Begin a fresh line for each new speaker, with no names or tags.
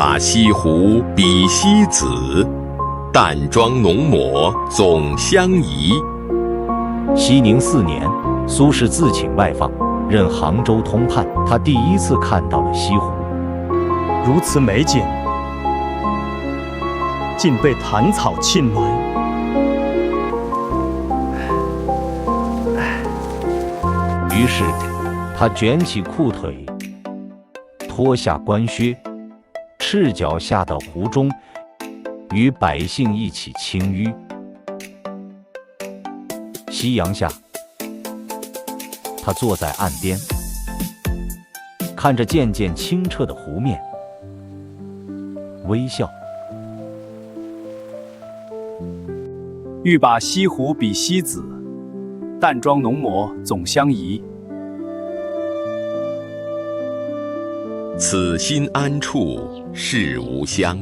把西湖比西子，淡妆浓抹总相宜。
熙宁4年，苏轼自请外放，任杭州通判。他第一次看到了西湖，
如此美景，竟被潭草浸埋。
于是，他卷起裤腿，脱下官靴，赤脚下到湖中，与百姓一起清淤。夕阳下，他坐在岸边，看着渐渐清澈的湖面，微笑。
欲把西湖比西子，淡妆浓抹总相宜。
此心安处是吾乡。